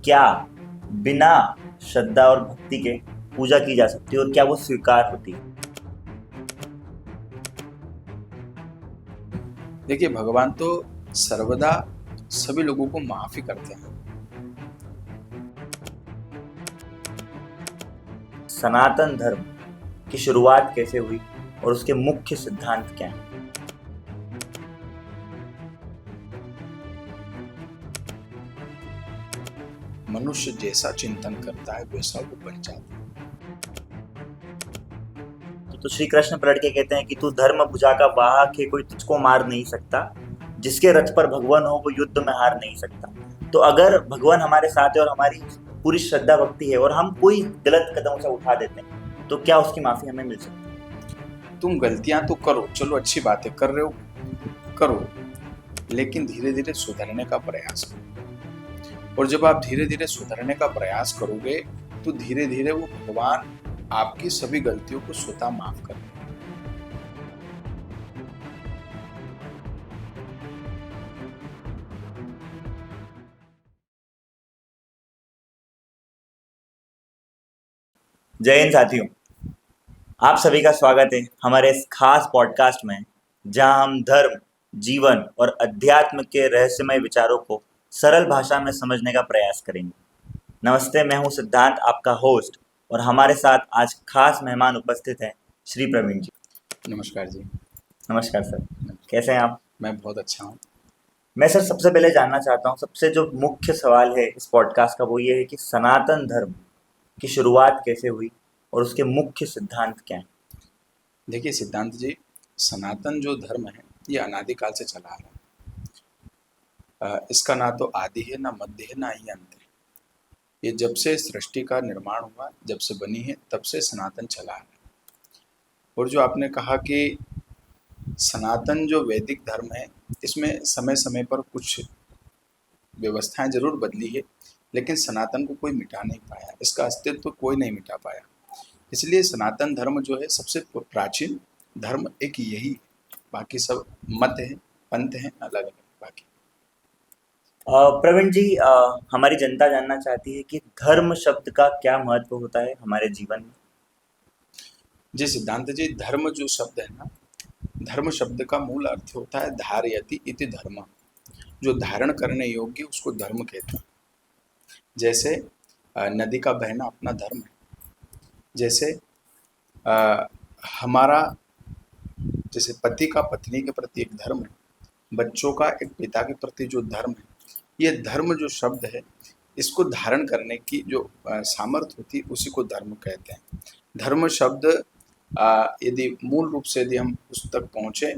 क्या बिना श्रद्धा और भक्ति के पूजा की जा सकती है और क्या वो स्वीकार होती है? देखिए, भगवान तो सर्वदा सभी लोगों को माफ ही करते हैं। सनातन धर्म की शुरुआत कैसे हुई और उसके मुख्य सिद्धांत क्या हैं? मनुष्य जैसा चिंतन करता है वैसा वो बन जाता है। तो श्री कृष्ण पलट के कहते हैं कि तू धर्म भुजा का वाहक है, कोई तुझको मार नहीं सकता। जिसके रथ पर भगवान हो वो युद्ध में हार नहीं सकता। तो अगर भगवान हमारे साथ है और हमारी पूरी श्रद्धा भक्ति है और हम कोई गलत कदम उसे उठा देते हैं तो क्या उसकी माफी हमें मिल सकती है? तुम गलतियां तो करो, चलो अच्छी बातें कर रहे हो, करो, लेकिन धीरे धीरे सुधरने का प्रयास करो। और जब आप धीरे धीरे सुधरने का प्रयास करोगे तो धीरे धीरे वो भगवान आपकी सभी गलतियों को स्वतः माफ कर। जय हिंद साथियों, आप सभी का स्वागत है हमारे इस खास पॉडकास्ट में, जहां हम धर्म, जीवन और अध्यात्म के रहस्यमय विचारों को सरल भाषा में समझने का प्रयास करेंगे। नमस्ते, मैं हूं सिद्धांत, आपका होस्ट, और हमारे साथ आज खास मेहमान उपस्थित हैं, श्री प्रवीण जी। नमस्कार जी। नमस्कार सर, कैसे हैं आप? मैं बहुत अच्छा हूँ। मैं सर सबसे पहले जानना चाहता हूँ, सबसे जो मुख्य सवाल है इस पॉडकास्ट का वो ये है कि सनातन धर्म की शुरुआत कैसे हुई और उसके मुख्य सिद्धांत क्या हैं? देखिए सिद्धांत जी, सनातन जो धर्म है ये अनादिकाल से चला आ रहा है। इसका ना तो आदि है, ना मध्य है, ना ही अंत है। ये जब से सृष्टि का निर्माण हुआ, जब से बनी है, तब से सनातन चला आ रहा है। और जो आपने कहा कि सनातन जो वैदिक धर्म है, इसमें समय समय पर कुछ व्यवस्थाएं जरूर बदली है, लेकिन सनातन को कोई मिटा नहीं पाया, इसका अस्तित्व तो कोई नहीं मिटा पाया। इसलिए सनातन धर्म जो है सबसे प्राचीन धर्म एक यही है। बाकी सब मत हैं, पंथ हैं अलग अलग। बाकी प्रवीण जी, हमारी जनता जानना चाहती है कि धर्म शब्द का क्या महत्व होता है हमारे जीवन में? जी सिद्धांत जी, धर्म जो शब्द है ना, धर्म शब्द का मूल अर्थ होता है धारयति इति धर्म। जो धारण करने योग्य उसको धर्म कहते हैं। जैसे नदी का बहना अपना धर्म है। जैसे अ, हमारा जैसे पति का पत्नी के प्रति एक धर्म है, बच्चों का एक पिता के प्रति जो धर्म है, ये धर्म जो शब्द है, इसको धारण करने की जो सामर्थ्य होती है उसी को धर्म कहते हैं। धर्म शब्द यदि मूल रूप से यदि हम उस तक पहुंचे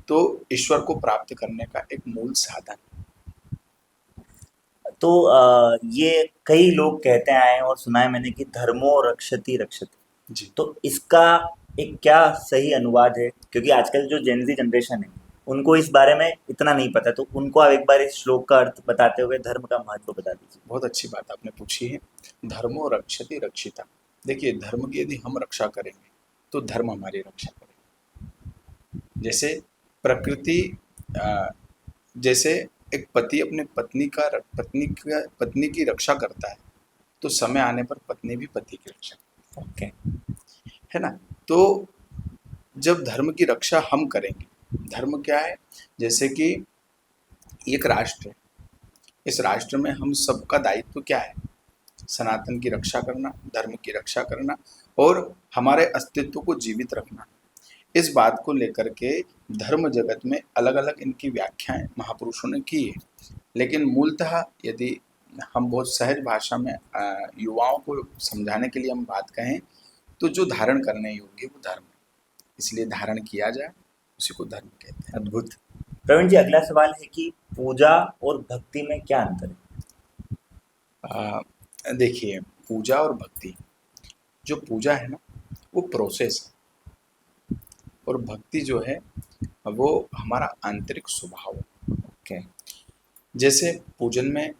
तो ईश्वर को प्राप्त करने का एक मूल साधन। तो ये कई लोग कहते आए हैं और सुना है मैंने कि धर्मो रक्षति रक्षति। जी तो इसका एक क्या सही अनुवाद है? क्योंकि आजकल जो जेनजी जनरेशन है उनको इस बारे में इतना नहीं पता, तो उनको आप एक बार इस श्लोक का अर्थ बताते हुए धर्म का महत्व बता दीजिए। बहुत अच्छी बात आपने पूछी है। धर्मो रक्षति रक्षिता। देखिए, धर्म की यदि हम रक्षा करेंगे तो धर्म हमारी रक्षा करेगा। जैसे प्रकृति जैसे एक पति अपने पत्नी की रक्षा करता है, तो समय आने पर पत्नी भी पति की रक्षा ओके। है ना। तो जब धर्म की रक्षा हम करेंगे, धर्म क्या है, जैसे कि एक राष्ट्र है, इस राष्ट्र में हम सबका दायित्व क्या है, सनातन की रक्षा करना, धर्म की रक्षा करना और हमारे अस्तित्व को जीवित रखना। इस बात को लेकर के धर्म जगत में अलग अलग इनकी व्याख्याएं महापुरुषों ने की है। लेकिन मूलतः यदि हम बहुत सहज भाषा में युवाओं को समझाने के लिए हम बात कहें तो जो धारण करने योग्य वो धर्म है, इसलिए धारण किया जाए उसी को धर्म कहते हैं। अद्भुत। प्रवीण जी, अगला सवाल है कि पूजा और भक्ति में क्या अंतर है? देखिए, पूजा और भक्ति, जो पूजा है ना वो प्रोसेस है, और भक्ति जो है वो हमारा आंतरिक स्वभाव है। ओके। जैसे पूजन में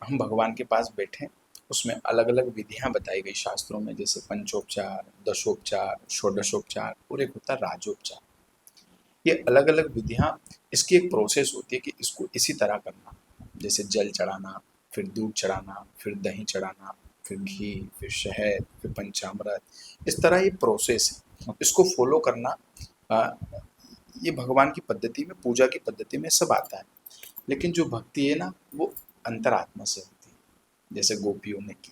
हम भगवान के पास बैठे, उसमें अलग अलग विधियां बताई गई शास्त्रों में, जैसे पंचोपचार, दशोपचार, षोडशोपचार और एक होता है राजोपचार। ये अलग अलग विधियां, इसकी एक प्रोसेस होती है कि इसको इसी तरह करना। जैसे जल चढ़ाना, फिर दूध चढ़ाना, फिर दही चढ़ाना, फिर घी, फिर शहद, फिर पंचामृत, इस तरह ये प्रोसेस है। इसको फॉलो करना अ, ये भगवान की पद्धति में, पूजा की पद्धति में सब आता है। लेकिन जो भक्ति है ना, वो अंतरात्मा से होती है। जैसे गोपियों ने की,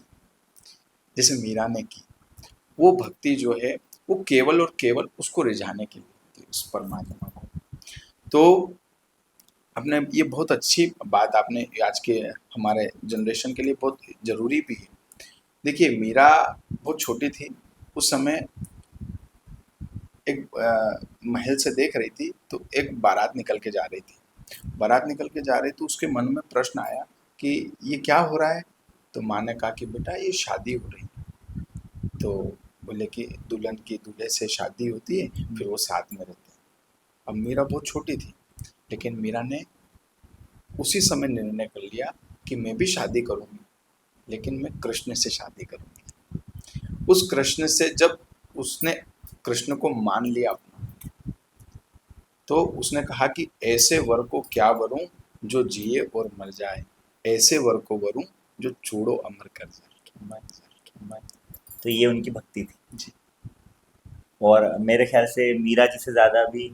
जैसे मीरा ने की, वो भक्ति जो है वो केवल और केवल उसको रिझाने के लिए होती है, उस परमात्मा को। तो आपने ये बहुत अच्छी बात आपने आज के हमारे जनरेशन के लिए बहुत जरूरी भी है। देखिए, मीरा बहुत छोटी थी उस समय, एक महल से देख रही थी तो एक बारात निकल के जा रही थी। बारात निकल के जा रही तो उसके मन में प्रश्न आया कि ये क्या हो रहा है। तो माँ ने कहा कि बेटा ये शादी हो रही है। तो बोले कि दुल्हन की दूल्हे से शादी होती है, फिर वो साथ में रहते हैं। अब मीरा बहुत छोटी थी, लेकिन मीरा ने उसी समय निर्णय कर लिया कि मैं भी शादी करूंगी, लेकिन मैं कृष्ण से शादी करूंगी। उस कृष्ण से जब उसने कृष्ण को मान लिया अपना, तो उसने कहा कि ऐसे वर को क्या वरूं जो जिए और मर जाए, ऐसे वर को वरूं जो छोड़ो अमर कर जाए। तो ये उनकी भक्ति थी। जी। और मेरे ख्याल से मीरा जी से ज़्यादा भी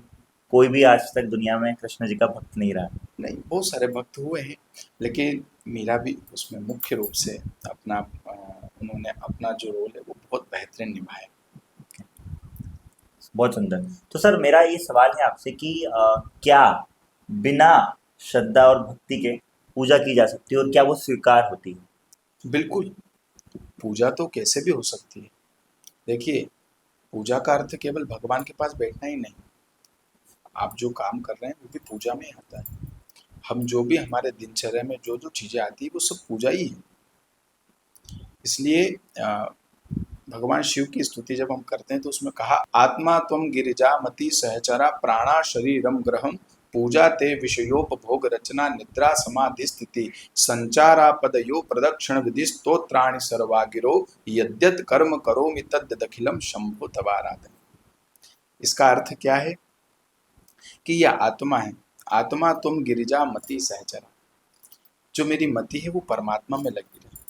कोई भी आज तक दुनिया में कृष्ण जी का भक्त नहीं रहा। नहीं, बहुत सारे भक्त हुए हैं, लेकिन मीरा भी उसमें मुख्य रूप से अपना उन्होंने अपना जो रोल है वो बहुत बेहतरीन निभाया। बहुत सुंदर। तो सर मेरा ये सवाल है आपसे कि क्या बिना श्रद्धा और भक्ति के पूजा की जा सकती है और क्या वो स्वीकार होती है? बिल्कुल, पूजा तो कैसे भी हो सकती है। देखिए, पूजा का अर्थ केवल भगवान के पास बैठना ही नहीं। आप जो काम कर रहे हैं वो भी पूजा में ही आता है। हम जो भी हमारे दिनचर्या में जो जो चीजें आती है वो सब पूजा ही है। इसलिए भगवान शिव की स्तुति जब हम करते हैं तो उसमें कहा, आत्मा त्वं गिरिजा मति सहचरा प्राणा शरीरम ग्रहम पूजा ते विषयोपभोग रचना निद्रा समाधि स्थिति संचारा पदयो प्रदक्षिण विधि स्तोत्राणि सर्वा गिरो यद्यत कर्म करोमि तद्दखिलम शंभु तवाराधन। इसका अर्थ क्या है कि यह आत्मा है। आत्मा तुम गिरिजा मति सहचरा, जो मेरी मति है वो परमात्मा में लगी रहे,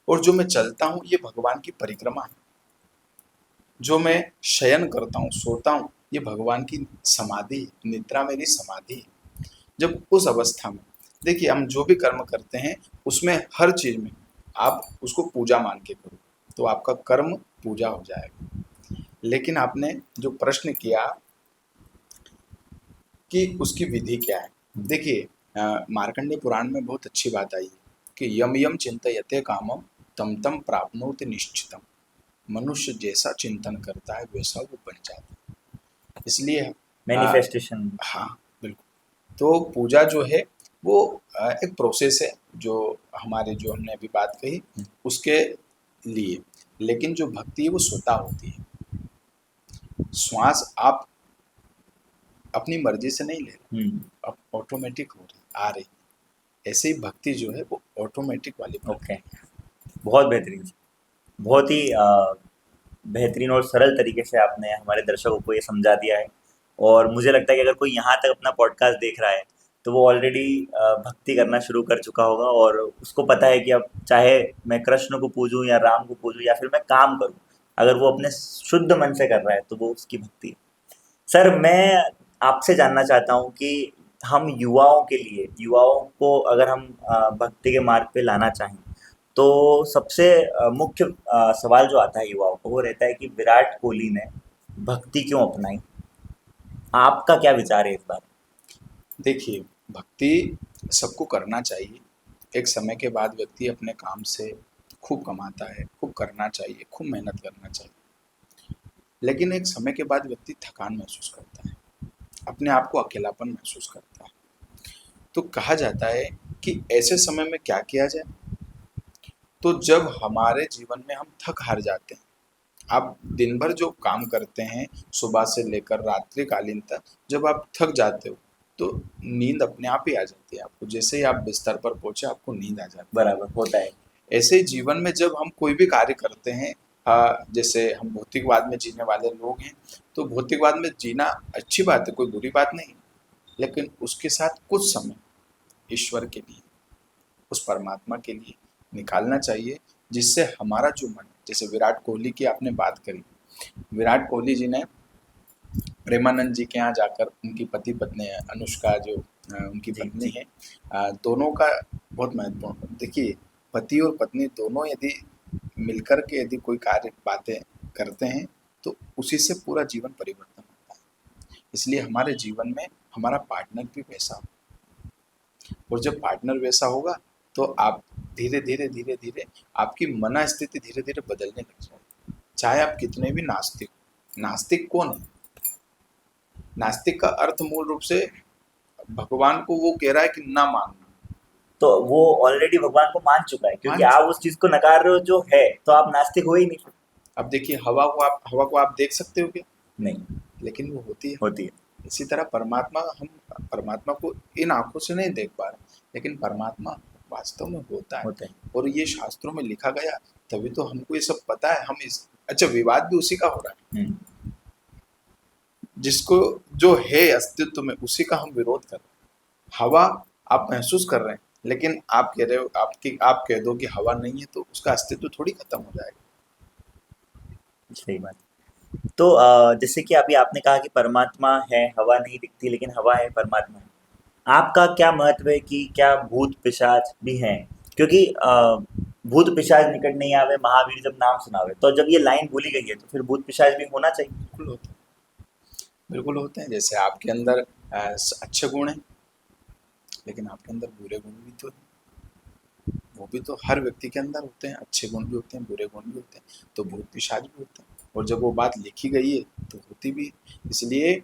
और जो मैं चलता हूँ ये भगवान की परिक्रमा है। जो मैं शयन करता हूँ, सोता हूँ, ये भगवान की समाधि है, निद्रा मेरी समाधि है। जब उस अवस्था में देखिए हम जो भी कर्म करते हैं उसमें हर चीज में आप उसको पूजा मान के करो, तो आपका कर्म पूजा हो जाएगा। लेकिन आपने जो प्रश्न किया कि उसकी विधि क्या है, देखिए मार्कंडेय पुराण में बहुत अच्छी बात आई है कि यम यम चिंतयते कामम तम तम प्राप्नोति निश्चितम। मनुष्य जैसा चिंतन करता है वैसा वो बन जाता है। इसलिए मैनिफेस्टेशन। हाँ, बिल्कुल। तो पूजा जो है वो एक प्रोसेस है, जो हमारे जो हमने अभी बात कही उसके लिए। लेकिन जो भक्ति है वो स्वतः होती है। श्वास आप अपनी मर्जी से नहीं ले रहे, अब ऑटोमेटिक हो रही, आ रही। ऐसे ही भक्ति जो है वो ऑटोमेटिक वाली ओके, बहुत बेहतरीन। बहुत ही बेहतरीन और सरल तरीके से आपने हमारे दर्शकों को ये समझा दिया है। और मुझे लगता है कि अगर कोई यहाँ तक अपना पॉडकास्ट देख रहा है तो वो ऑलरेडी भक्ति करना शुरू कर चुका होगा और उसको पता है कि अब चाहे मैं कृष्ण को पूजूं या राम को पूजूं या फिर मैं काम करूं, अगर वो अपने शुद्ध मन से कर रहा है तो वो उसकी भक्ति है। सर मैं आपसे जानना चाहता हूँ कि हम युवाओं को अगर हम भक्ति के मार्ग पे लाना चाहें तो सबसे मुख्य सवाल जो आता है युवाओं को वो रहता है कि विराट कोहली ने भक्ति क्यों अपनाई? आपका क्या विचार है इस बारे देखिए, भक्ति सबको करना चाहिए। एक समय के बाद व्यक्ति अपने काम से खूब कमाता है, खूब करना चाहिए, खूब मेहनत करना चाहिए। लेकिन एक समय के बाद व्यक्ति थकान महसूस करता है, अपने आप को अकेलापन महसूस करता है। तो कहा जाता है कि ऐसे समय में क्या किया जाए? तो जब हमारे जीवन में हम थक हार जाते हैं, आप दिन भर जो काम करते हैं सुबह से लेकर रात्रिकालीन तक, जब आप थक जाते हो तो नींद अपने आप ही आ जाती है आपको। जैसे ही आप बिस्तर पर पहुंचे आपको नींद आ जाती बराबर होता है। है। ऐसे ही जीवन में जब हम कोई भी कार्य करते हैं, जैसे हम भौतिकवाद में जीने वाले लोग हैं, तो भौतिकवाद में जीना अच्छी बात है, कोई बुरी बात नहीं। लेकिन उसके साथ कुछ समय ईश्वर के लिए, उस परमात्मा के लिए निकालना चाहिए, जिससे हमारा जो मन, जैसे विराट कोहली की आपने बात करी, विराट कोहली जी ने प्रेमानंद जी के यहाँ जाकर उनकी पति पत्नी है अनुष्का जो उनकी जी पत्नी जी। है, दोनों का बहुत महत्वपूर्ण, देखिए पति और पत्नी दोनों यदि मिलकर के यदि कोई कार्य बातें करते हैं तो उसी से पूरा जीवन परिवर्तन होता है। इसलिए हमारे जीवन में हमारा पार्टनर भी वैसा हो, और जब पार्टनर वैसा होगा तो आप धीरे धीरे धीरे धीरे आपकी मनस्थिति धीरे धीरे बदलने लग जाएगी, चाहे आप कितने भी नास्तिक। नास्तिक कौन है? नास्तिक का अर्थ मूल रूप से भगवान को वो कह रहा है कि ना मानना। तो वो ऑलरेडी भगवान को मान चुका है, क्योंकि मान आप उस चीज को नकार रहे हो जो है, तो आप नास्तिक हो ही नहीं। अब देखिए हवा को आप देख सकते हो क्या? नहीं लेकिन वो होती है। होती है। इसी तरह परमात्मा, हम परमात्मा को इन आंखों से नहीं देख पा रहे, लेकिन परमात्मा वास्तव में होता है, होते हैं। और ये शास्त्रों में लिखा गया, तभी तो हमको ये सब पता है। हम इस अच्छा, विवाद भी उसी का हो रहा है, जिसको जो है अस्तित्व में उसी का हम विरोध कर रहे हैं। हवा आप महसूस कर रहे हैं, लेकिन आप कह रहे हो, आप कह दो कि हवा नहीं है तो उसका अस्तित्व थोड़ी खत्म हो जाएगा। सही बात। तो जैसे कि अभी आपने कहा कि परमात्मा है, हवा नहीं दिखती, लेकिन हवा है, परमात्मा है। आपका क्या महत्व है कि क्या भूत पिशाच भी हैं? क्योंकि भूत पिशाच निकट नहीं आवे, महावीर जब नाम सुनावे, तो जब ये लाइन बोली गई है तो फिर भूत पिशाच भी होना चाहिए। बिल्कुल होते हैं, बिल्कुल होते हैं। जैसे आपके अंदर अच्छे गुण हैं, लेकिन आपके अंदर बुरे गुण भी तो हैं। वो भी तो हर व्यक्ति के अंदर होते हैं, अच्छे गुण भी होते हैं, बुरे गुण भी होते हैं, तो भूत पिशाच भी होते हैं। और जब वो बात लिखी गई है तो होती भी है। इसलिए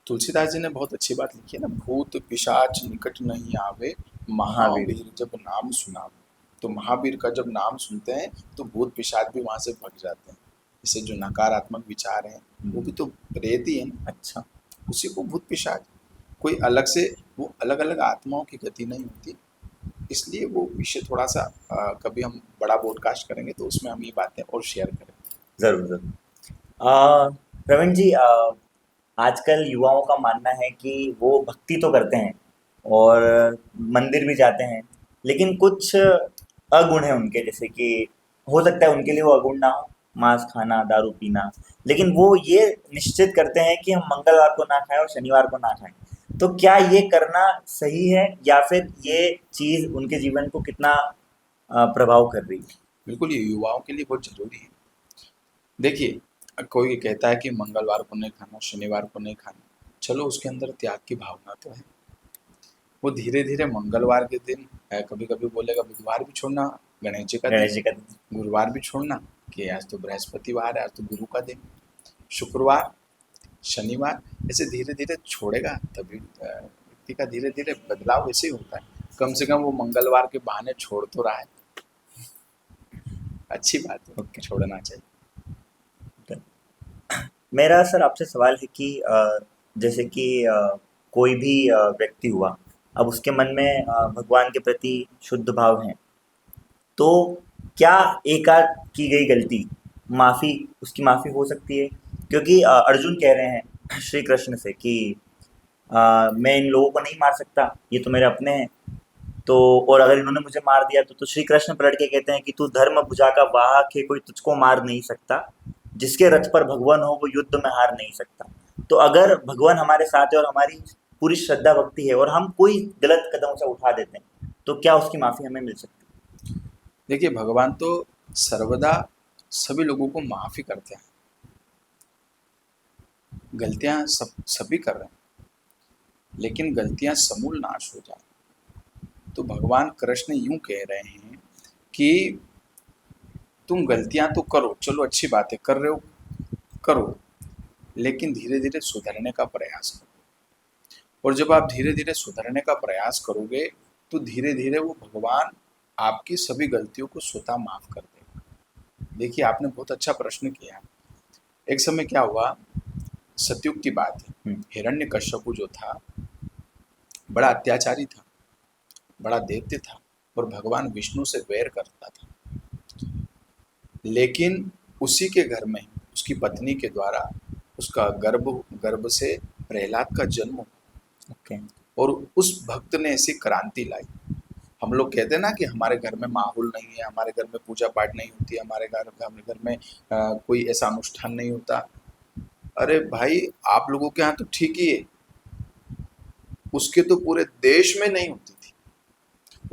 तुलसीदास जी ने बहुत अच्छी बात लिखी है ना, भूत पिशाच निकट नहीं आवे, महावीर। महावीर जब नाम सुनावे। तो महावीर का जब नाम सुनते हैं तो भूत पिशाच भी वहां से भग जाते हैं। जैसे जो नकारात्मक विचार हैं वो भी तो प्रेत ही है ना, अच्छा। उसी को भूत पिशाच। कोई अलग से, वो अलग अलग आत्माओं की गति नहीं होती। इसलिए वो विषय थोड़ा सा कभी हम बड़ा पॉडकास्ट करेंगे तो उसमें हम ये बातें और शेयर करेंगे। जरूर जरूर। प्रवीण जी, आजकल युवाओं का मानना है कि वो भक्ति तो करते हैं और मंदिर भी जाते हैं, लेकिन कुछ अगुण है उनके, जैसे कि हो सकता है उनके लिए वो अगुण ना हो, मांस खाना, दारू पीना, लेकिन वो ये निश्चित करते हैं कि हम मंगलवार को ना खाएं और शनिवार को ना खाएं। तो क्या ये करना सही है, या फिर ये चीज उनके जीवन को कितना प्रभाव कर रही है? बिल्कुल, ये युवाओं के लिए बहुत जरूरी है। देखिए, कोई कहता है कि मंगलवार को नहीं खाना, शनिवार को नहीं खाना, चलो उसके अंदर त्याग की भावना तो है। वो धीरे धीरे मंगलवार के दिन कभी कभी बोलेगा बुधवार भी छोड़ना, गणेश जी का गणेश दिन, जी का दिन। गुरुवार भी छोड़ना कि आज तो बृहस्पतिवार है, आज तो गुरु का दिन, शुक्रवार, शनिवार, ऐसे धीरे धीरे छोड़ेगा तभी व्यक्ति का धीरे धीरे बदलाव ऐसे ही होता है। कम से कम वो मंगलवार के बहाने छोड़ तो रहा है, अच्छी बात है, ओके। छोड़ना चाहिए। मेरा सर आपसे सवाल है कि जैसे कि कोई भी व्यक्ति हुआ, अब उसके मन में भगवान के प्रति शुद्ध भाव है, तो क्या एक आध की गई गलती माफ़ी, उसकी माफ़ी हो सकती है? क्योंकि अर्जुन कह रहे हैं श्री कृष्ण से कि मैं इन लोगों को नहीं मार सकता, ये तो मेरे अपने हैं, तो और अगर इन्होंने मुझे मार दिया तो श्री कृष्ण पलट के कहते हैं कि तू धर्म भुजा का वाहक है, कोई तुझको मार नहीं सकता, जिसके रथ पर भगवान हो वो युद्ध में हार नहीं सकता। तो अगर भगवान हमारे साथ है और हमारी पूरी श्रद्धा भक्ति है और हम कोई गलत कदम से उठा देते हैं, तो क्या उसकी माफ़ी हमें मिल सकती देखिए, भगवान तो सर्वदा सभी लोगों को माफ़ ही करते हैं। गलतियां सभी कर रहे हैं, लेकिन गलतियां समूल नाश हो जाए। तो भगवान कृष्ण यूं कह रहे हैं कि तुम गलतियां तो करो, चलो अच्छी बात है, कर रहे हो करो, लेकिन धीरे धीरे सुधरने का प्रयास करो। और जब आप धीरे धीरे सुधरने का प्रयास करोगे तो धीरे धीरे वो भगवान आपकी सभी गलतियों को स्वतः माफ कर देगा। देखिए, आपने बहुत अच्छा प्रश्न किया। एक समय क्या हुआ, सतयुग की बात है, है? हिरण्यकश्यपु जो था बड़ा अत्याचारी था, बड़ा दैत्य था, और भगवान विष्णु से वैर करता था। लेकिन उसी के घर में उसकी पत्नी के द्वारा उसका गर्भ से प्रहलाद का जन्म हुआ। ओके। और उस भक्त ने ऐसी क्रांति लाई। हम लोग कहते हैं ना कि हमारे घर में माहौल नहीं है, हमारे घर में पूजा पाठ नहीं होती, हमारे घर में कोई ऐसा अनुष्ठान नहीं होता। अरे भाई, आप लोगों के यहाँ तो ठीक ही है, उसके तो पूरे देश में नहीं होती थी।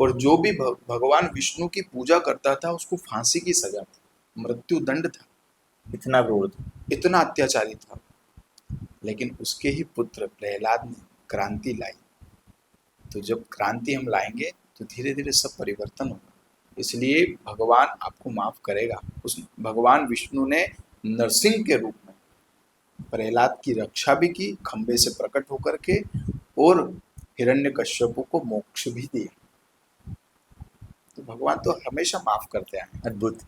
और जो भी भगवान विष्णु की पूजा करता था उसको फांसी की सजा थी, मृत्यु दंड था, इतना क्रूर था। इतना अत्याचारी था। लेकिन उसके ही पुत्र प्रहलाद ने क्रांति लाई। तो जब क्रांति हम लाएंगे तो धीरे धीरे सब परिवर्तन होगा। इसलिए भगवान आपको माफ करेगा। उस भगवान विष्णु ने नरसिंह के रूप में प्रहलाद की रक्षा भी की, खंबे से प्रकट होकर के, और हिरण्यकश्यप को मोक्ष भी दिया। तो भगवान तो हमेशा माफ करते हैं। अद्भुत।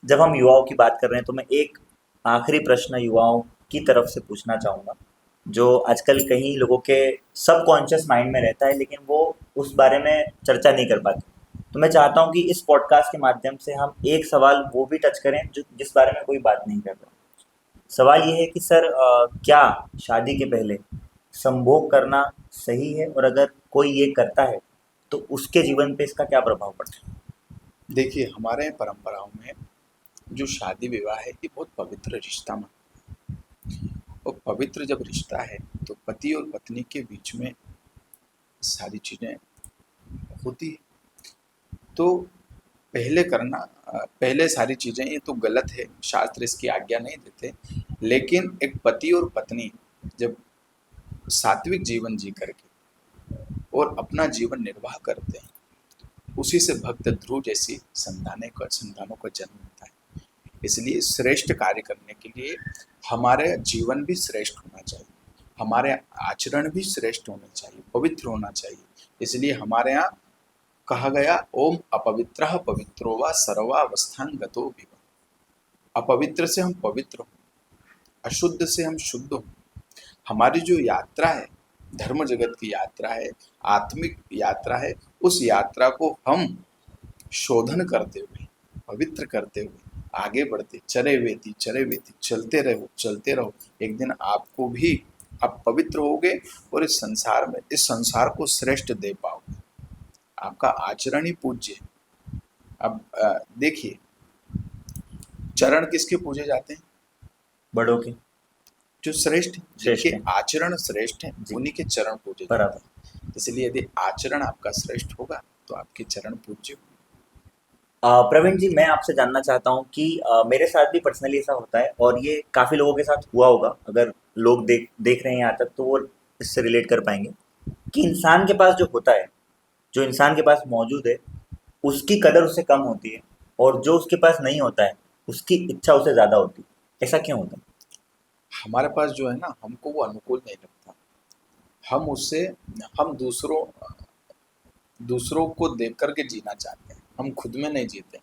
जब हम युवाओं की बात कर रहे हैं तो मैं एक आखिरी प्रश्न युवाओं की तरफ से पूछना चाहूँगा, जो आजकल कई लोगों के सबकॉन्शियस माइंड में रहता है लेकिन वो उस बारे में चर्चा नहीं कर पाते। तो मैं चाहता हूँ कि इस पॉडकास्ट के माध्यम से हम एक सवाल वो भी टच करें जो जिस बारे में कोई बात नहीं कर रहा। सवाल ये है कि सर, क्या शादी के पहले संभोग करना सही है, और अगर कोई ये करता है तो उसके जीवन पे इसका क्या प्रभाव पड़ता है? देखिए, हमारे परंपराओं में जो शादी विवाह है ये बहुत पवित्र रिश्ता माना, और पवित्र जब रिश्ता है तो पति और पत्नी के बीच में सारी चीजें होती है। तो पहले सारी चीजें ये तो गलत है, शास्त्र इसकी आज्ञा नहीं देते। लेकिन एक पति और पत्नी जब सात्विक जीवन जी करके और अपना जीवन निर्वाह करते हैं, उसी से भक्त ध्रुव जैसी संतानों का जन्म होता है। इसलिए श्रेष्ठ कार्य करने के लिए हमारे जीवन भी श्रेष्ठ होना चाहिए, हमारे आचरण भी श्रेष्ठ होने चाहिए, पवित्र होना चाहिए। इसलिए हमारे यहाँ कहा गया, ओम अपवित्रः पवित्रो वा सर्वावस्थान गतो विवा। अपवित्र से हम पवित्र हों, अशुद्ध से हम शुद्ध हों। हमारी जो यात्रा है, धर्म जगत की यात्रा है, आत्मिक यात्रा है, उस यात्रा को हम शोधन करते हुए, पवित्र करते हुए आगे बढ़ते, चरे वेती चलते रहो। एक दिन आपको भी आप पवित्र होगे और इस संसार को श्रेष्ठ दे पाओगे। आपका आचरण ही पूज्य है। अब देखिए, चरण किसके पूजे जाते हैं? बड़ों के, जो श्रेष्ठ, श्रेष्ठ जिनके हैं। आचरण श्रेष्ठ हैं, जी, उन्हीं के चरण पूजे जाते बराबर। हैं। इसलिए यदि आचरण आपका श्रेष्ठ होगा तो आपके चरण पूज्य होंगे। प्रवीण जी, मैं आपसे जानना चाहता हूँ कि मेरे साथ भी पर्सनली ऐसा होता है, और ये काफ़ी लोगों के साथ हुआ होगा। अगर लोग देख देख रहे हैं यहाँ तक तो वो इससे रिलेट कर पाएंगे कि इंसान के पास जो होता है, जो इंसान के पास मौजूद है, उसकी कदर उससे कम होती है, और जो उसके पास नहीं होता है उसकी इच्छा उससे ज़्यादा होती है। ऐसा क्यों होता है? हमारे पास जो है ना, हमको वो अनुकूल नहीं लगता। हम उससे हम दूसरों को देख करके जीना चाहते हैं, हम खुद में नहीं जीते।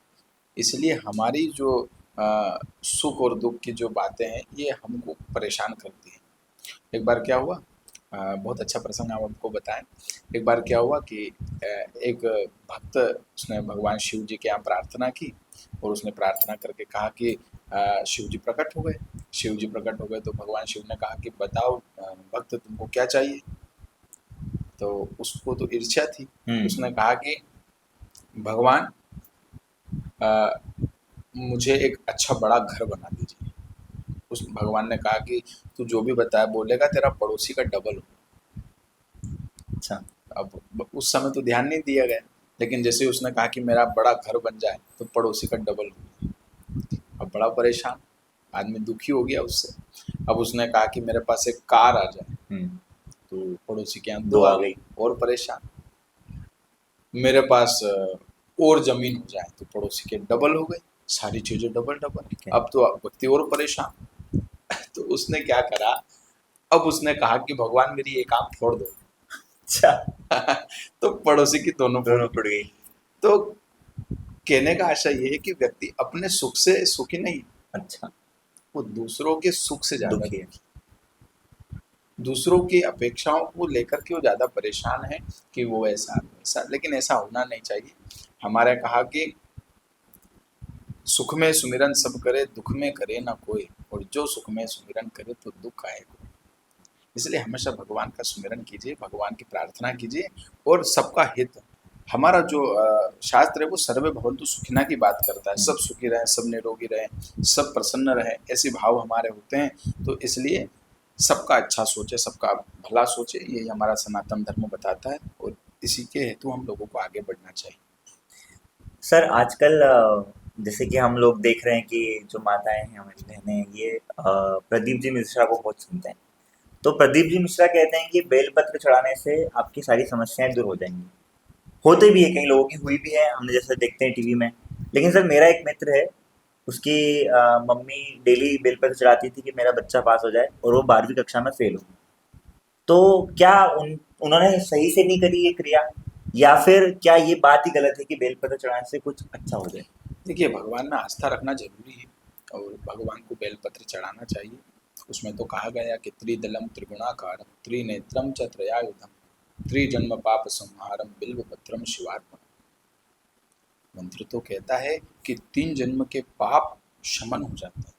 इसलिए हमारी जो सुख और दुख की जो बातें हैं ये हमको परेशान करती हैं। एक बार क्या हुआ, बहुत अच्छा प्रसंग आप हमको बताएं। एक बार क्या हुआ कि एक भक्त, उसने भगवान शिव जी के यहाँ प्रार्थना की, और उसने प्रार्थना करके कहा कि शिव जी प्रकट हो गए। शिव जी प्रकट हो गए तो भगवान शिव ने कहा कि बताओ भक्त, तुमको क्या चाहिए? तो उसको तो ईर्ष्या थी। उसने कहा कि भगवान, अ, मुझे एक अच्छा बड़ा घर बना दीजिए। उस भगवान ने कहा कि तू जो भी बताया बोलेगा तेरा पड़ोसी का डबल हो। अच्छा। अब उस समय तो ध्यान नहीं दिया गया, लेकिन जैसे उसने कहा कि मेरा बड़ा घर बन जाए तो पड़ोसी का डबल हो। अब बड़ा परेशान आदमी, दुखी हो गया उससे। अब उसने कहा कि मेरे पास एक कार आ जाए, तो पड़ोसी के यहाँ दो आ गई, और परेशान। मेरे पास और जमीन हो जाए तो पड़ोसी के डबल हो गई, सारी चीजें डबल डबल। अब तो व्यक्ति और परेशान। तो उसने क्या करा, अब उसने कहा कि भगवान मेरी एक आंख फोड़ दो। अच्छा। तो पड़ोसी की दोनों फुट गई। तो कहने का आशय ये है कि व्यक्ति अपने सुख से सुखी नहीं, अच्छा। वो दूसरों के सुख से ज्यादा दुखी है। दूसरों की अपेक्षाओं को लेकर के वो ज्यादा परेशान है कि वो ऐसा, लेकिन ऐसा होना नहीं चाहिए। हमारे कहा कि सुख में सुमिरन सब करे, दुख में करे ना कोई, और जो सुख में सुमिरन करे तो दुख आए कोई। इसलिए हमेशा भगवान का सुमिरन कीजिए, भगवान की प्रार्थना कीजिए, और सबका हित, हमारा जो शास्त्र है वो सर्वे भवन्तु सुखिना की बात करता है, सब सुखी रहें, सब निरोगी रहें, सब प्रसन्न रहें, ऐसे भाव हमारे होते हैं। तो इसलिए सबका अच्छा सोचे, सबका भला सोचे, यही हमारा सनातन धर्म बताता है और इसी के हेतु हम लोगों को आगे बढ़ना चाहिए। सर आजकल जैसे कि हम लोग देख रहे हैं कि जो माताएं हैं हमारी बहनें हैं ये प्रदीप जी मिश्रा को बहुत सुनते हैं। तो प्रदीप जी मिश्रा कहते हैं कि बेलपत्र चढ़ाने से आपकी सारी समस्याएं दूर हो जाएंगी। होते भी है, कई लोगों की हुई भी है, हमने जैसे देखते हैं टीवी में। लेकिन सर मेरा एक मित्र है, उसकी मम्मी डेली बेलपत्र चढ़ाती थी कि मेरा बच्चा पास हो जाए और वो 12वीं कक्षा में फेल हो। तो क्या उन्होंने सही से नहीं करी ये क्रिया, या फिर क्या ये बात ही गलत है कि बेलपत्र चढ़ाने से कुछ अच्छा हो जाए? देखिए, भगवान में आस्था रखना जरूरी है और भगवान को बेलपत्र चढ़ाना चाहिए। उसमें तो कहा गया कि त्रिदलम त्रिगुणाकारम त्रिनेत्रम च त्रयायुधम त्रिजन्म पाप संहारम बिल्वपत्रम शिवात्मा। मंत्र तो कहता है कि 3 जन्म के पाप शमन हो जाते हैं।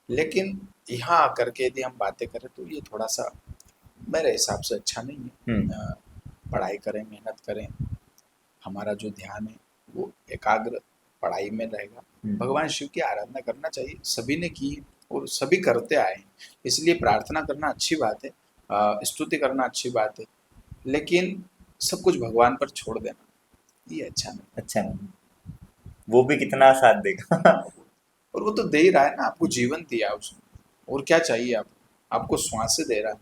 लेकिन यहाँ आकर के यदि हम बातें करें तो ये थोड़ा सा मेरे हिसाब से अच्छा नहीं है। पढ़ाई करें, मेहनत करें, हमारा जो ध्यान है वो एकाग्र पढ़ाई में रहेगा। भगवान शिव की आराधना करना चाहिए, सभी ने की और सभी करते आए हैं। इसलिए प्रार्थना करना अच्छी बात है, स्तुति करना अच्छी बात है, लेकिन सब कुछ भगवान पर छोड़ देना ये अच्छा नहीं। अच्छा नहीं, वो भी कितना साथ देगा। और वो तो दे ही रहा है ना, आपको जीवन दिया उसने, और क्या चाहिए आपको श्वासें दे रहा है।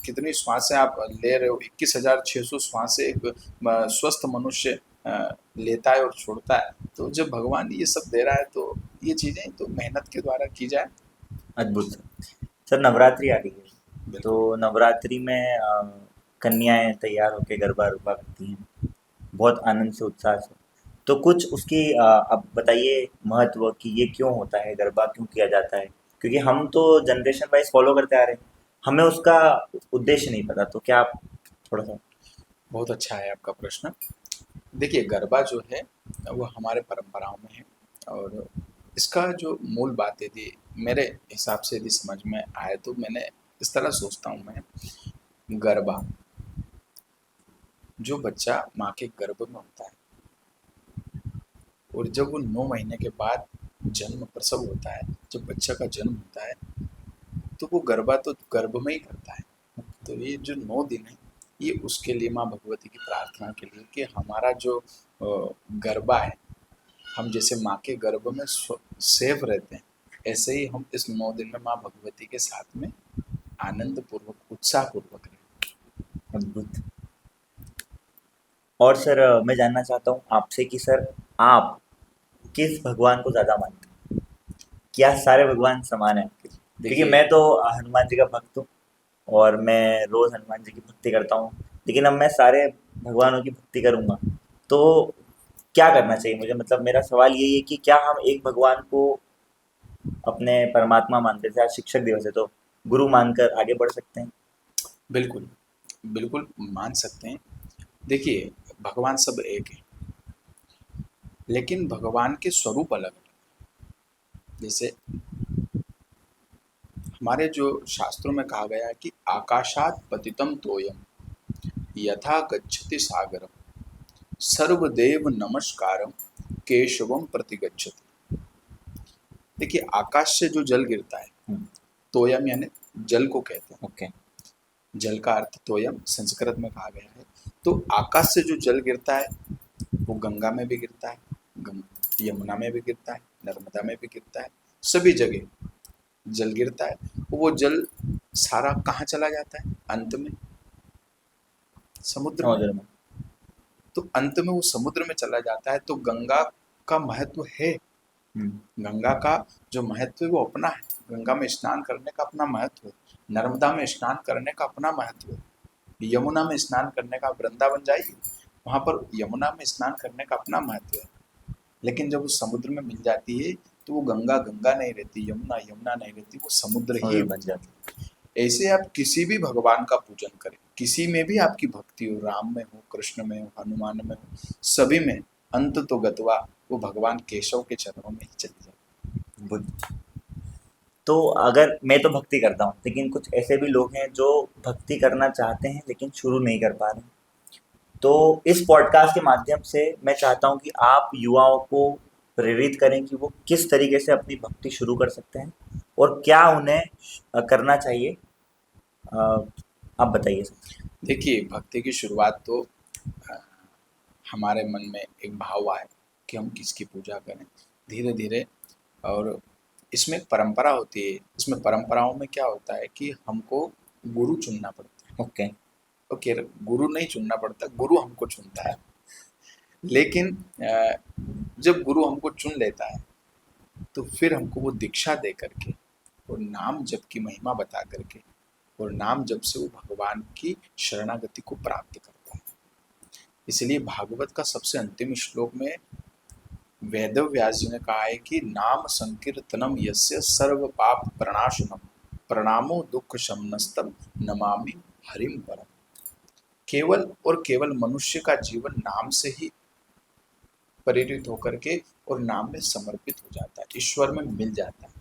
कितनी श्वासें आप ले रहे हो, 21,600 श्वासें एक स्वस्थ मनुष्य लेता है और छोड़ता है। तो जब भगवान ये सब दे रहा है तो ये चीज़ें तो मेहनत के द्वारा की जाए। अद्भुत सर। नवरात्रि आ रही है, तो बिल्कुल। नवरात्रि में कन्याएं तैयार होकर गरबा रुबा करती हैं बहुत आनंद से, उत्साह से। तो कुछ उसकी अब बताइए महत्व कि ये क्यों होता है, गरबा क्यों किया जाता है? क्योंकि हम तो जनरेशन वाइज फॉलो करते आ रहे हैं, हमें उसका उद्देश्य नहीं पता। तो क्या आप थोड़ा सा? बहुत अच्छा है आपका प्रश्न। देखिए, गरबा जो है वो हमारे परंपराओं में है और इसका जो मूल बात यदि मेरे हिसाब से यदि समझ में आए तो मैंने इस तरह सोचता हूँ मैं। गरबा, जो बच्चा माँ के गर्भ में होता है और जब वो 9 महीने के बाद जन्म प्रसव होता है, जब बच्चा का जन्म होता है तो वो गरबा तो गर्भ में ही करता है। तो ये जो 9 दिन है ये उसके लिए, माँ भगवती की प्रार्थना के लिए कि हमारा जो गरबा है, हम जैसे माँ के गर्भ में सेफ रहते हैं, ऐसे ही हम इस 9 दिन में माँ भगवती के साथ में आनंद पूर्वक, उत्साह पूर्वक रहें। अद्भुत। और सर मैं जानना चाहता हूँ आपसे कि सर आप किस भगवान को ज़्यादा मानते हैं? क्या सारे भगवान समान हैं आपके लिए? क्योंकि देखिए, मैं तो हनुमान जी का भक्त हूँ और मैं रोज़ हनुमान जी की भक्ति करता हूँ। लेकिन अब मैं सारे भगवानों की भक्ति करूँगा तो क्या करना चाहिए मुझे? मतलब मेरा सवाल यही है कि क्या हम एक भगवान को अपने परमात्मा मानते थे, आज शिक्षक दिवस है तो गुरु मानकर आगे बढ़ सकते हैं? बिल्कुल, बिल्कुल मान सकते हैं। देखिए, भगवान सब एक हैं, लेकिन भगवान के स्वरूप अलग-अलग। जैसे हमारे जो शास्त्रों में कहा गया है कि आकाशात पतितम तोयम यथा गच्छति सागरम सर्वदेव नमस्कारम केशवम प्रतिगच्छति। देखिए, आकाश से जो जल गिरता है, हम्म, तोयम यानी जल को कहते हैं। ओके। जल का अर्थ तोयम संस्कृत में कहा गया है। तो आकाश से जो जल गिरता है वो गंगा में भी गिरता है, यमुना में भी गिरता है, नर्मदा में भी गिरता है, सभी जगह जल गिरता है। वो जल सारा कहाँ चला जाता है? अंत में समुद्र में। समझ रहा हूँ। तो अंत में वो समुद्र में चला जाता है। तो गंगा का महत्व है, गंगा का जो महत्व है वो अपना है। गंगा में स्नान करने का अपना महत्व है, नर्मदा में स्नान करने का अपना महत्व है, यमुना में स्नान करने का, वृंदावन जाइए वहाँ पर यमुना में स्नान करने का अपना महत्व है। लेकिन जब वो समुद्र में मिल जाती है तो वो गंगा गंगा नहीं रहती, यमुना यमुना नहीं रहती, वो समुद्र ही समुद्र हो बन जाती जाता है। ऐसे आप किसी भी भगवान का पूजन करें, किसी में भी आपकी भक्ति हो, राम में हो, कृष्ण में हो, हनुमान में हो, सभी में अंत तो गतवा वो भगवान केशव के चरणों में ही चली जाती है। बुद्ध। तो अगर मैं तो भक्ति करता हूँ, लेकिन कुछ ऐसे भी लोग हैं जो भक्ति करना चाहते हैं लेकिन शुरू नहीं कर पा रहे हैं। तो इस पॉडकास्ट के माध्यम से मैं चाहता हूँ कि आप युवाओं को प्रेरित करें कि वो किस तरीके से अपनी भक्ति शुरू कर सकते हैं और क्या उन्हें करना चाहिए। अ, आप बताइए सर। देखिए, भक्ति की शुरुआत तो अ, हमारे मन में एक भाव आए कि हम किसकी पूजा करें, धीरे धीरे। और इसमें एक परंपरा होती है। इसमें परंपराओं में क्या होता है कि हमको गुरु चुनना पड़ता है। ओके। ओके, गुरु नहीं चुनना पड़ता, गुरु हमको चुनता है। लेकिन जब गुरु हमको चुन लेता है तो फिर हमको वो दीक्षा दे करके और नाम जप की महिमा बता करके और नाम जप से वो भगवान की शरणागति को प्राप्त करता है। इसलिए भागवत का सबसे अंतिम श्लोक में वेद व्यास जी ने कहा है कि नाम संकीर्तनम यस्य सर्व पाप प्रणाशनम प्रणामो दुख शमनस्तम नमामि हरिम परम। केवल और केवल मनुष्य का जीवन नाम से ही प्रेरित होकर के और नाम में समर्पित हो जाता है, ईश्वर में मिल जाता है।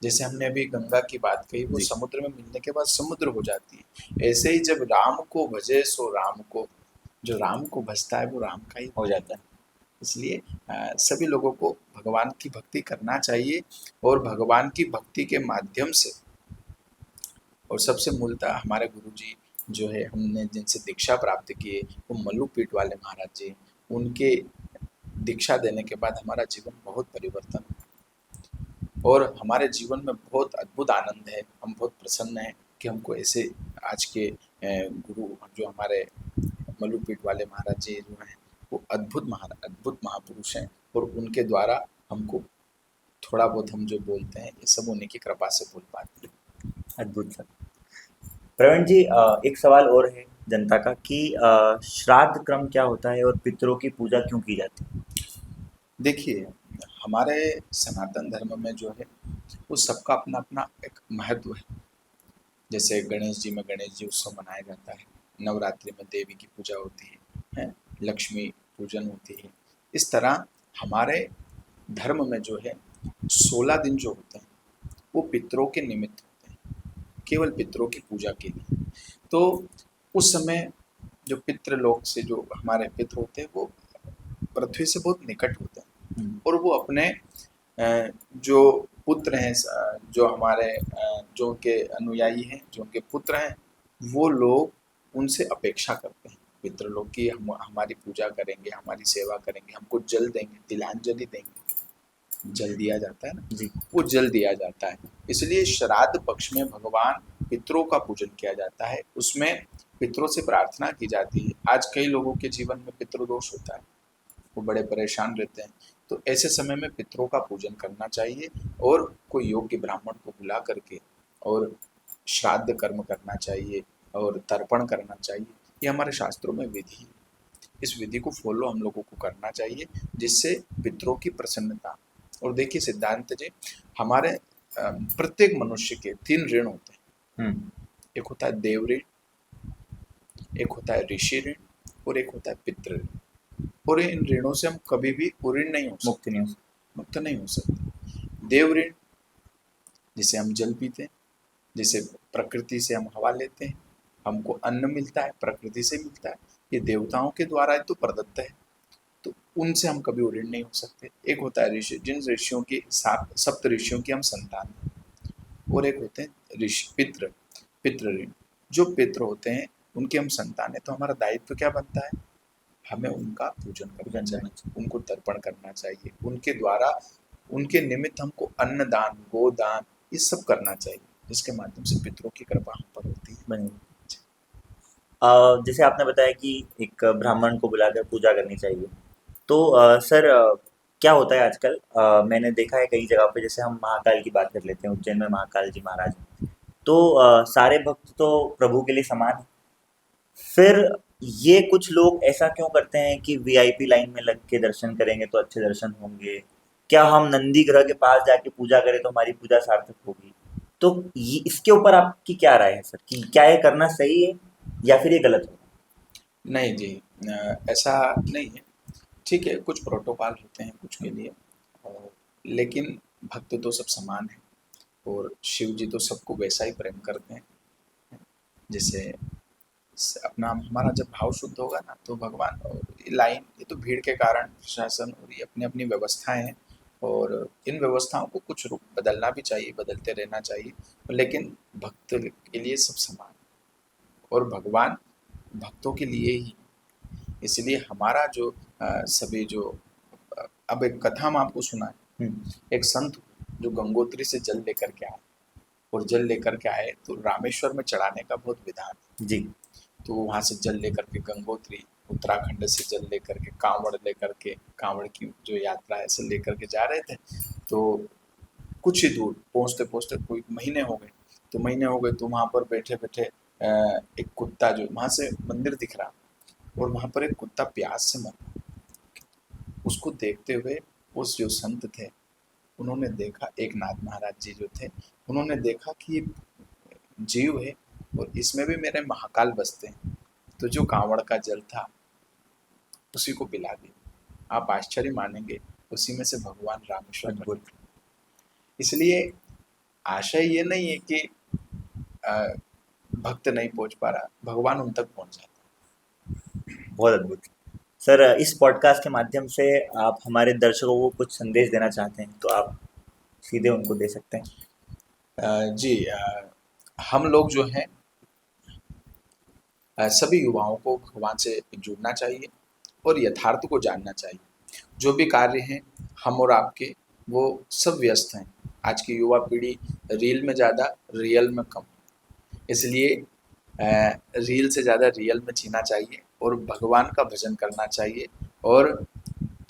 जैसे हमने अभी गंगा की बात कही, वो जी। समुद्र में मिलने के बाद समुद्र हो जाती है। ऐसे ही जब राम को भजे सो राम को, जो राम को भजता है वो राम का ही हो जाता है। इसलिए सभी लोगों को भगवान की भक्ति करना चाहिए और भगवान की भक्ति के माध्यम से, और सबसे मूलतः हमारे गुरुजी जो है हमने जिनसे दीक्षा प्राप्त की है वो मल्लूपीठ वाले महाराज जी, उनके दीक्षा देने के बाद हमारा जीवन बहुत परिवर्तन हुआ और हमारे जीवन में बहुत अद्भुत आनंद है। हम बहुत प्रसन्न हैं कि हमको ऐसे आज के गुरु जो हमारे मल्लूपीठ वाले महाराज जी जो हैं वो अद्भुत महापुरुष हैं और उनके द्वारा हमको थोड़ा बहुत हम जो बोलते हैं ये सब उन्हीं की कृपा से बोल पाते हैं। अद्भुत सर। प्रवीण जी, एक सवाल और है जनता का कि श्राद्ध क्रम क्या होता है और पितरों की पूजा क्यों की जाती है? देखिए, हमारे सनातन धर्म में जो है वो सबका अपना अपना एक महत्व है। जैसे गणेश जी में गणेश जी उत्सव मनाया जाता है, नवरात्रि में देवी की पूजा होती है, लक्ष्मी पूजन होती है। इस तरह हमारे धर्म में जो है 16 दिन जो होते हैं वो पितरों के निमित्त होते हैं, केवल पितरों की पूजा के लिए। तो उस समय जो पितृलोक से जो हमारे पितृ होते हैं वो पृथ्वी से बहुत निकट होते हैं और वो अपने जो पुत्र हैं, जो हमारे जो उनके अनुयायी हैं, जो उनके पुत्र हैं, वो लोग उनसे अपेक्षा करते हैं पितृलोक की, हम हमारी पूजा करेंगे, हमारी सेवा करेंगे, हमको जल देंगे, तिलांजलि देंगे। जल दिया जाता है ना, जी। वो जल दिया जाता है। इसलिए श्राद्ध पक्ष में भगवान पितरों का पूजन किया जाता है, उसमें पितरों से प्रार्थना की जाती है। आज कई लोगों के जीवन में पितृदोष होता है, वो बड़े परेशान रहते हैं, तो ऐसे समय में पितरों का पूजन करना चाहिए और कोई योग्य ब्राह्मण को बुला करके और श्राद्ध कर्म करना चाहिए और तर्पण करना चाहिए। ये हमारे शास्त्रों में विधि है। इस विधि को फॉलो हम लोगों को करना चाहिए जिससे पितरों की प्रसन्नता। और देखिए सिद्धांत जी, हमारे प्रत्येक मनुष्य के 3 ऋण होते हैं। हम्म। एक होता है देव ऋण, एक होता है ऋषि ऋण और एक होता है पितृ ऋण। और इन ऋणों से हम कभी भी ऋण नहीं हो मुक्त सकते, नहीं हो सकता। मुक्त नहीं हो सकते। देव ऋण जिसे हम जल पीते हैं, जिसे प्रकृति से हम हवा लेते हैं, हमको अन्न मिलता है, प्रकृति से मिलता है, ये देवताओं के द्वारा तो प्रदत्त है, तो उनसे हम कभी ऋण नहीं हो सकते। एक होता है ऋषि, जिन ऋषियों की सप्त ऋषियों की हम संतान हैं। और एक होते हैं ऋषि पितृ, पितृ ऋण। जो पितृ होते हैं उनके हम संतान है, तो हमारा दायित्व क्या बनता है, हमें उनका पूजन करना पूजन करना चाहिए, उनको तर्पण करना चाहिए, उनके द्वारा उनके निमित्त हमको अन्नदान, गोदान ये सब करना चाहिए, जिसके माध्यम से पितरों की कृपा हम पर होती है। बनेगी। जैसे आपने बताया कि एक ब्राह्मण को बुलाकर पूजा करनी चाहिए, तो सर, क्या होता है आजकल, मैंने देखा है कई जगह पे, जैसे हम महाकाल की बात कर लेते हैं, उज्जैन में महाकाल जी महाराज हैं। तो सारे भक्त तो प्रभु के लिए समान हैं। फिर ये कुछ लोग ऐसा क्यों करते हैं कि वीआईपी लाइन में लग के दर्शन करेंगे तो अच्छे दर्शन होंगे? क्या हम नंदी ग्रह के पास जाके पूजा करें तो हमारी पूजा सार्थक होगी? तो ये इसके ऊपर आपकी क्या राय है सर, कि क्या ये करना सही है या फिर ये गलत होगा? नहीं जी, ऐसा नहीं है। ठीक है, कुछ प्रोटोकॉल होते हैं कुछ के लिए, और लेकिन भक्त तो सब समान है और शिव जी तो सबको वैसा ही प्रेम करते हैं। जैसे अपना हमारा जब भाव शुद्ध होगा ना तो भगवान, और ये लाइन, ये तो भीड़ के कारण प्रशासन और ये अपनी अपनी व्यवस्थाएं हैं, और इन व्यवस्थाओं को कुछ रूप बदलना भी चाहिए, बदलते रहना चाहिए, लेकिन भक्त के लिए सब समान है, और भगवान भक्तों के लिए ही। इसलिए हमारा जो सभी जो अब एक कथा हम आपको सुनाए। एक संत जो गंगोत्री से जल लेकर के आए, और जल लेकर के आए तो रामेश्वर में चढ़ाने का बहुत विधान। जी। तो वहाँ से जल लेकर के गंगोत्री, उत्तराखंड से जल लेकर के कांवड़ लेकर के, कांवड़ की जो यात्रा है से लेकर के जा रहे थे। तो कुछ ही दूर पहुँचते पहुँचते कोई महीने हो गए, तो वहाँ पर बैठे बैठे एक कुत्ता, जो वहाँ से मंदिर दिख रहा, और वहाँ पर एक कुत्ता प्यास से मर रहा। उसको देखते हुए उस जो संत थे उन्होंने देखा, एक नाथ महाराज जी जो थे, उन्होंने देखा कि ये जीव है और इसमें भी मेरे महाकाल बसते हैं, तो जो कांवड़ का जल था उसी को पिला दिया। आप आश्चर्य मानेंगे, उसी में से भगवान रामेश्वर पर अद्भुत। निकले। इसलिए आशय ये नहीं है कि भक्त नहीं पहुंच पा रहा, भगवान उन तक पहुंच जाता। बहुत अद्भुत। सर, इस पॉडकास्ट के माध्यम से आप हमारे दर्शकों को कुछ संदेश देना चाहते हैं तो आप सीधे उनको दे सकते हैं। जी, हम लोग जो हैं सभी युवाओं को भगवान से जुड़ना चाहिए और यथार्थ को जानना चाहिए। जो भी कार्य हैं हम और आपके, वो सब व्यस्त हैं। आज की युवा पीढ़ी रील में ज़्यादा, रियल में कम। इसलिए रील से ज़्यादा रियल में जीना चाहिए और भगवान का भजन करना चाहिए। और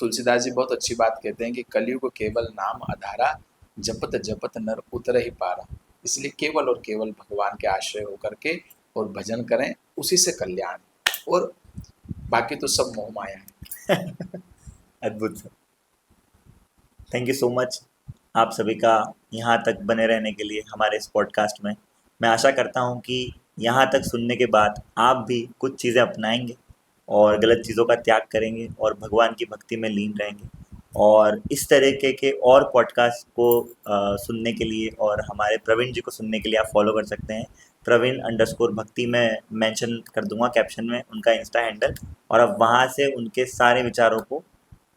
तुलसीदास जी बहुत अच्छी बात कहते हैं कि कलयुग केवल नाम आधारा, जपत जपत नर उतर ही पारा। इसलिए केवल और केवल भगवान के आश्रय होकर के और भजन करें, उसी से कल्याण, और बाकी तो सब मोह माया है। अद्भुत sir. Thank you so much आप सभी का यहाँ तक बने रहने के लिए हमारे इस पॉडकास्ट में। मैं आशा करता हूँ कि यहाँ तक सुनने के बाद आप भी कुछ चीज़ें अपनाएंगे और गलत चीज़ों का त्याग करेंगे और भगवान की भक्ति में लीन रहेंगे। और इस तरीके के और पॉडकास्ट को सुनने के लिए और हमारे प्रवीण जी को सुनने के लिए आप फॉलो कर सकते हैं। प्रवीण_भक्ति में मेंशन कर दूंगा कैप्शन में उनका इंस्टा हैंडल, और आप वहाँ से उनके सारे विचारों को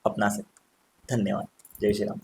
अपना सकते हैं। धन्यवाद। जय श्री राम।